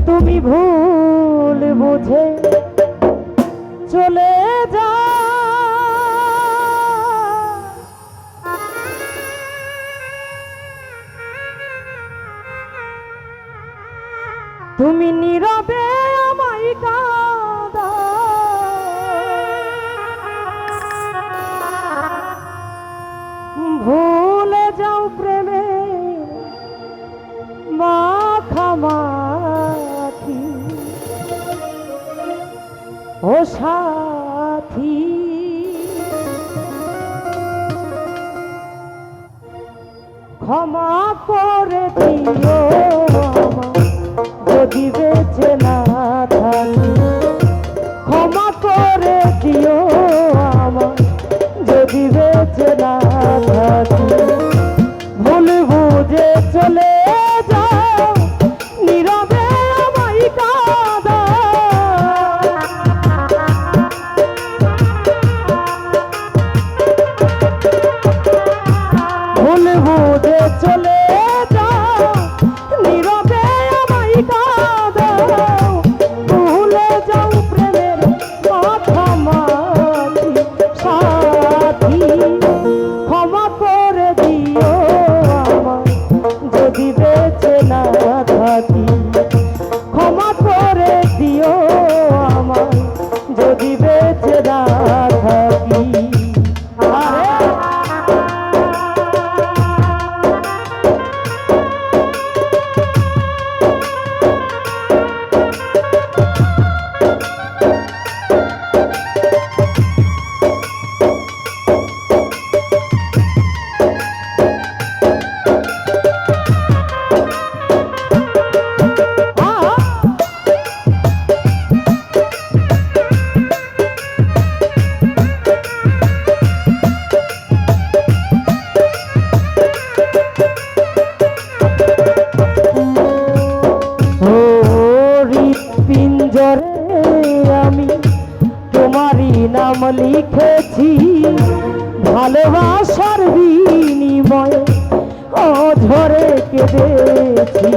তুমি ভুল বুঝে চলে যা, তুমি নীরবে আমায় কাঁদাও, ভুলে যাও প্রেমে মাখামাখি ও সাথী। ক্ষমা করে দিও যদি বেঁচে না থাকি, ক্ষমা করে দিও আমার যদি বেঁচে না থাকি। ভুল বুঝে চলে যাও নীরবে আমায় কাঁদাও, ভুল বুঝে চলে যাও নীরবে আমায় কাঁদাও, ভুলে যাও প্রেমের মাখামাখি সাথী। ক্ষমা করে দিও আমায় যদি বেঁচে না থাকি, ক্ষমা করে দিও আমায় যদি বেঁচে না থাকি। আমি তোমারই নাম লিখেছি ভালোবাসার বিনিময়ে অঝরে কেঁদেছি।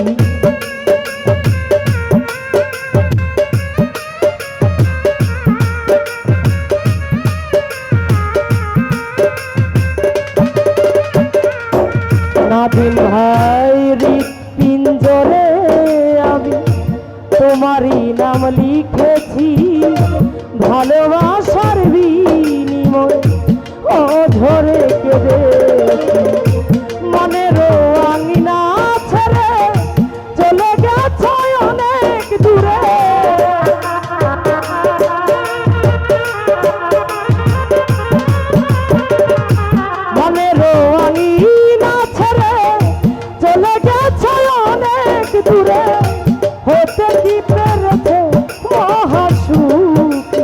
নাদিম ভাই হৃৎপিঞ্জরে আমি তোমারই নাম লিখেছি ভালোবাসার বিনিময়ে অঝরে কেঁদেছি। মনের আঙিনা ছেড়ে চলে গেছ অনেক দূরে, মনের আঙিনা ছেড়ে চলে গেছ অনেক দূরে, হতে কি পেরেছে মহাসুখী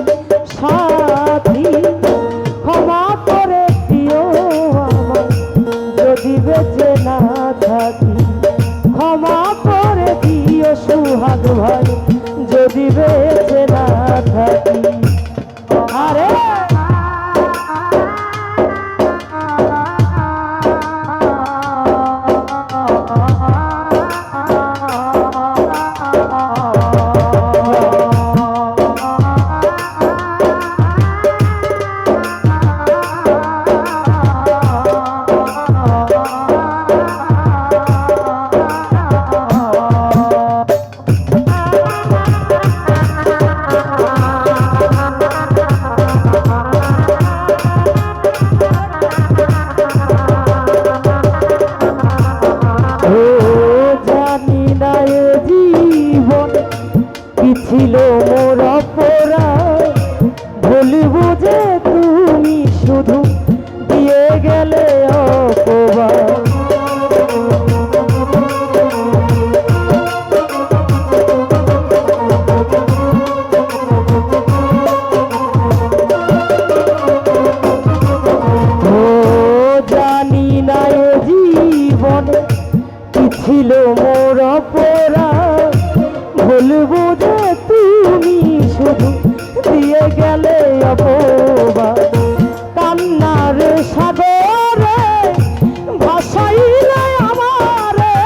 সাথী। ক্ষমা করে দিও আমায় যদি বেঁচে না থাকি, ক্ষমা করে দিও সুহাগ ভাই যদি বেঁচে না থাকি। আরে ছিল মোর অপরাধ, ভুল বুঝে তুমি শুধু দিয়ে গেলে অপবাদ। ও জানি না এ জীবনে কি ছিল মোর অপরাধ, ভুল বুঝে তুমি শুধু দিয়ে গেলে অপবাদ। কান্নার সাগরে ভাসাইলে আমারে,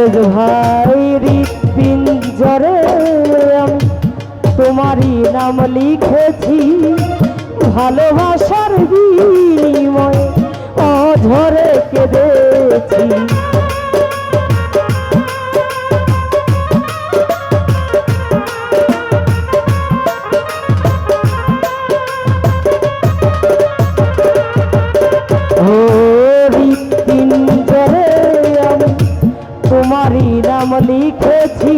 সরোজ ভাই হৃৎপিঞ্জরে আমি তোমারই নাম লিখেছি, ভালোবাসার বিনিময়ে অঝরে কেঁদেছি। তোমারই নাম লিখেছি,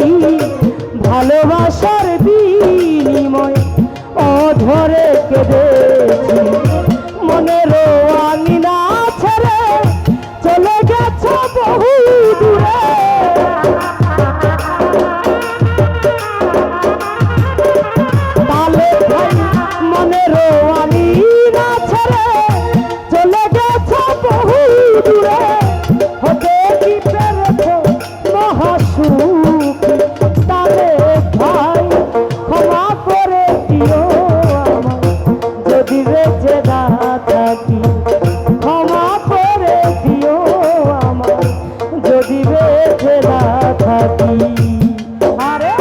ভালোবাসার বিনিময় অধরে কেঁদেছি। মনের আঙিনা ছেড়ে চলে গেছ বহু দূরে, তালে ভাই মনের আঙিনা ছেড়ে চলে গেছ বহু দূরে। হতে কি পেরেছ মহাসুখ, তালে ভাই ক্ষমা করে দিও আমায় যদি বেঁচে না থাকি, ক্ষমা করে দিও আমায় যদি বেঁচে না থাকি। আরে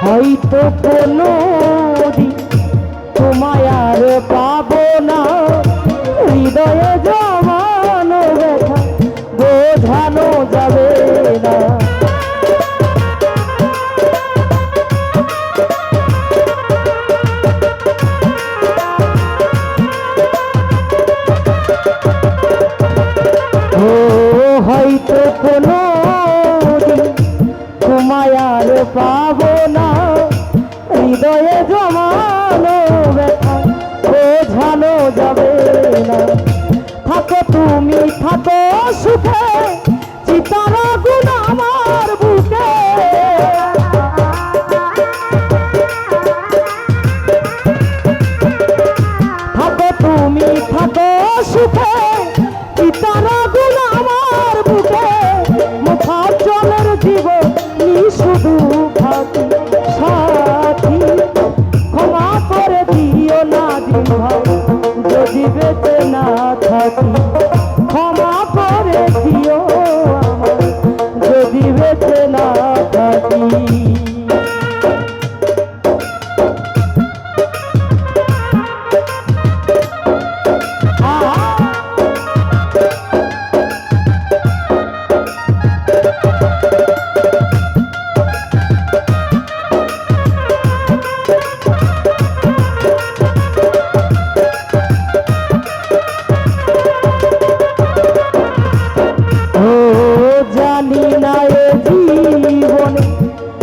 হয়তো কোনো দিন তোমায় আর পাবো না, হৃদয়ে জমানো ব্যথা বোঝানো যাবে না। ও হয়তো কোনো দিন তোমায় আর পাবো না, হৃদয়ে জমানো ব্যথা বোঝানো যাবে না। থাকো তুমি থাকো সুখে, চিতার আগুন আমার বুকে। থাকো তুমি থাকো সুখে, চিতার আগুন আমার বুকে। মুখার জলের জীবন শুধু থাকি সাথী, ক্ষমা করে দিও না দিন ভাই যদি বেঁচে না থাকি, ক্ষমা করে দিও আমায় যদি বেঁচে না থাকি।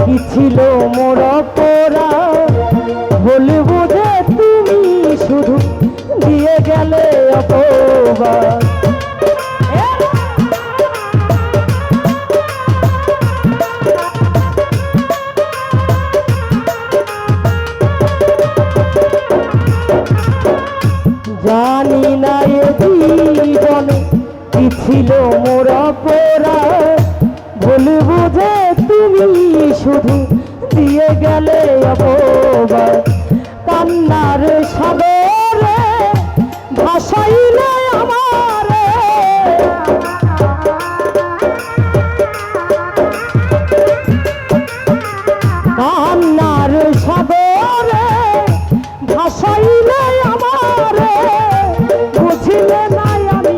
কি ছিল মোর পোড়া, বলবো যে তুমি শুধু দিয়ে গেলে অপবাদ। জানি না এ জীবনে কি ছিল মোর পোড়া, বলবো যে তুমি শুধু দিয়ে গেলে অপবাদ। কান্নার সাগরে ভাসাইলে আমারে, কান্নার সাগরে ভাসাইলে আমারে। বুঝিলে নাই আমি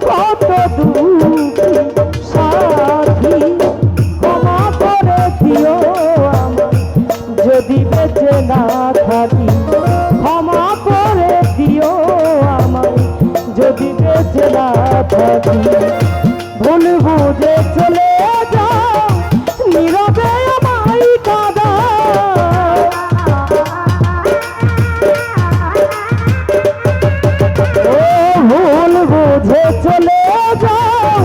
কত দুঃখী সাথী, ক্ষমা করে দিও আমায় যদি বেঁচে না থাকি, ক্ষমা করে দিও আমায় যদি বেঁচে না থাকি। ভুলবো যে চলে যাও নীরবে আমায় কাঁদা, ও চলে যাও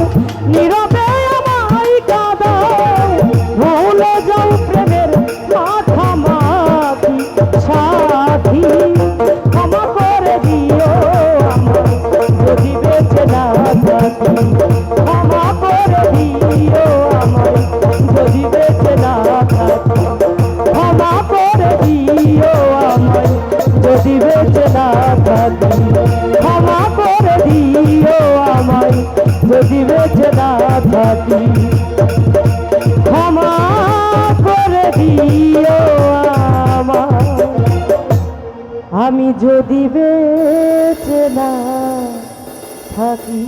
নীরবে আমায় কাঁদাও ভুলে যাও প্রেমের মাখামাখি সাথী ক্ষমা করে দিও আমায় যদি বেঁচে না থাকি ক্ষমা করে দিও আমায় যদি বেঁচে না থাকি ক্ষমা করে দিও আমায় যদি বেঁচে না থাকি ক্ষমা করে দিও আমায় যদি বেঁচে না থাকি ক্ষমা করে দিও আমায় আমি যদি বেঁচে না থাকি।